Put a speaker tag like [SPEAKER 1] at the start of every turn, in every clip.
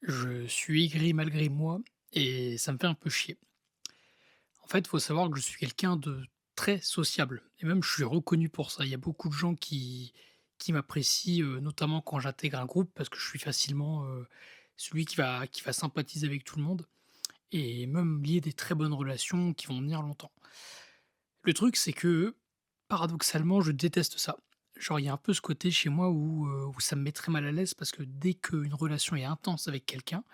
[SPEAKER 1] Je suis aigri malgré moi et ça me fait un peu chier. En fait, il faut savoir que je suis quelqu'un de très sociable et même je suis reconnu pour ça. Il y a beaucoup de gens qui m'apprécient, notamment quand j'intègre un groupe parce que je suis facilement, celui qui va sympathiser avec tout le monde et même lier des très bonnes relations qui vont tenir longtemps. Le truc, c'est que, paradoxalement, je déteste ça. Genre, il y a un peu ce côté chez moi où ça me met très mal à l'aise parce que dès qu'une relation est intense avec quelqu'un,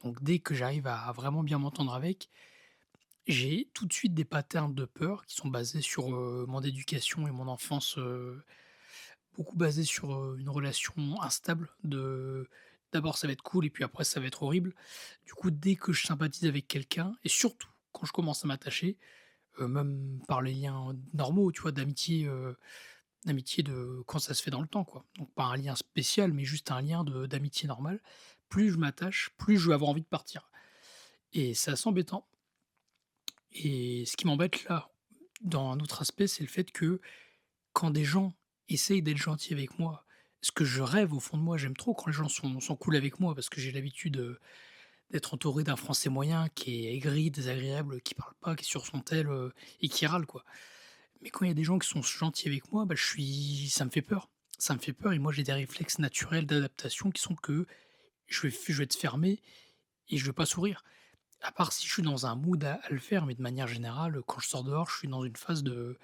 [SPEAKER 1] donc dès que j'arrive à vraiment bien m'entendre avec, j'ai tout de suite des patterns de peur qui sont basés sur, mon éducation et mon enfance, beaucoup basés sur, une relation instable de d'abord ça va être cool et puis après ça va être horrible. Du coup, dès que je sympathise avec quelqu'un et surtout quand je commence à m'attacher, même par les liens normaux, tu vois, d'amitié de quand ça se fait dans le temps, quoi. Donc pas un lien spécial, mais juste un lien de d'amitié normale. Plus je m'attache, plus je vais avoir envie de partir et c'est assez embêtant. Et ce qui m'embête là, dans un autre aspect, c'est le fait que quand des gens essayent d'être gentils avec moi, ce que je rêve au fond de moi, j'aime trop quand les gens sont cool avec moi parce que j'ai l'habitude, d'être entouré d'un français moyen qui est aigri, désagréable, qui parle pas, qui est sur son tel, et qui râle, quoi. Mais quand il y a des gens qui sont gentils avec moi, bah, je suis ça me fait peur. Ça me fait peur et moi j'ai des réflexes naturels d'adaptation qui sont que je vais être fermé et je vais pas sourire. À part si je suis dans un mood à le faire, mais de manière générale, quand je sors dehors, je suis dans une phase de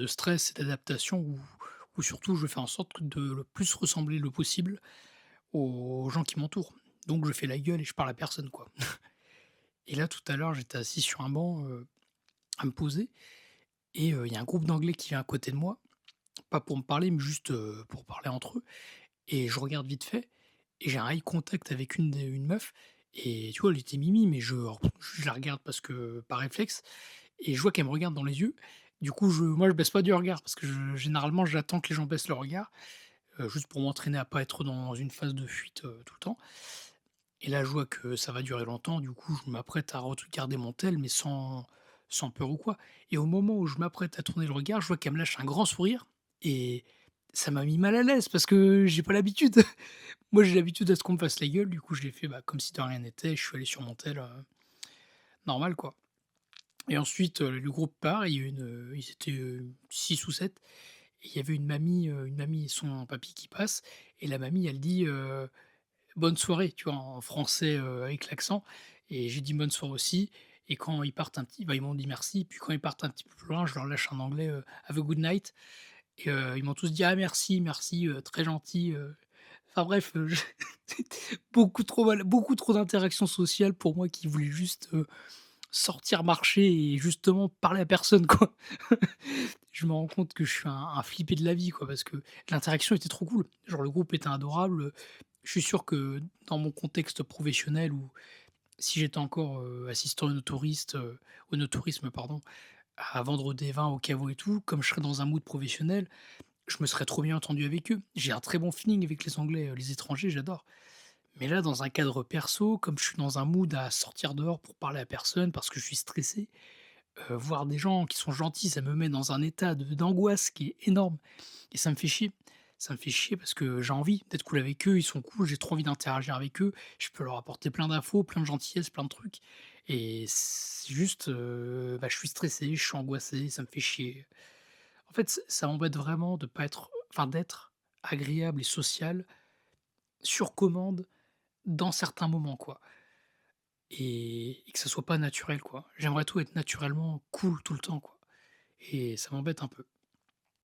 [SPEAKER 1] stress et d'adaptation où surtout je veux faire en sorte de le plus ressembler le possible aux gens qui m'entourent. Donc je fais la gueule et je parle à personne, quoi. Et là, tout à l'heure, j'étais assis sur un banc, à me poser et il y a un groupe d'anglais qui vient à côté de moi, pas pour me parler, mais juste, pour parler entre eux et je regarde vite fait et j'ai un eye contact avec une meuf et tu vois, elle était mimi, mais je la regarde parce que par réflexe et je vois qu'elle me regarde dans les yeux. Du coup, je baisse pas du regard parce que généralement, j'attends que les gens baissent le regard, juste pour m'entraîner à pas être dans une phase de fuite, tout le temps et là, je vois que ça va durer longtemps, du coup, je m'apprête à regarder mon tel, mais sans peur ou quoi et au moment où je m'apprête à tourner le regard, je vois qu'elle me lâche un grand sourire et ça m'a mis mal à l'aise parce que j'ai pas l'habitude. Moi, j'ai l'habitude à ce qu'on me fasse la gueule, du coup, je l'ai fait, bah, comme si de rien n'était, je suis allé sur mon tel, normal, quoi et ensuite, le groupe part, il y a ils étaient, 6 ou 7 et il y avait une mamie et son papy qui passent et la mamie, elle dit, «Bonne soirée», tu vois? En français, avec l'accent et j'ai dit: «Bonne soirée» aussi et quand ils partent un petit bah, ils m'ont dit: «Merci» puis quand ils partent un petit peu plus loin, je leur lâche un anglais, «Have a good night» et ils m'ont tous dit: «Ah merci, merci, très gentil», enfin bref, je beaucoup trop d'interactions sociales pour moi qui voulais juste, sortir marcher et justement parler à personne, quoi. Je me rends compte que je suis un flippé de la vie, quoi, parce que l'interaction était trop cool. Genre le groupe était adorable, je suis sûr que dans mon contexte professionnel ou si j'étais encore, assistant œnotourisme, pardon, à vendre des vins au caveau et tout, comme je serais dans un mood professionnel, je me serais trop bien entendu avec eux. J'ai un très bon feeling avec les Anglais, les étrangers, j'adore. Mais là, dans un cadre perso, comme je suis dans un mood à sortir dehors pour parler à personne parce que je suis stressé, voir des gens qui sont gentils, ça me met dans un état de d'angoisse qui est énorme et ça me fait chier. Ça me fait chier parce que j'ai envie d'être cool avec eux, ils sont cool, j'ai trop envie d'interagir avec eux, je peux leur apporter plein d'infos, plein de gentillesse, plein de trucs et c'est juste, bah, je suis stressé, je suis angoissé, ça me fait chier. En fait, ça m'embête vraiment de pas être enfin d'être agréable et social sur commande dans certains moments, quoi et que ça soit pas naturel, quoi. J'aimerais tout être naturellement cool tout le temps, quoi et ça m'embête un peu.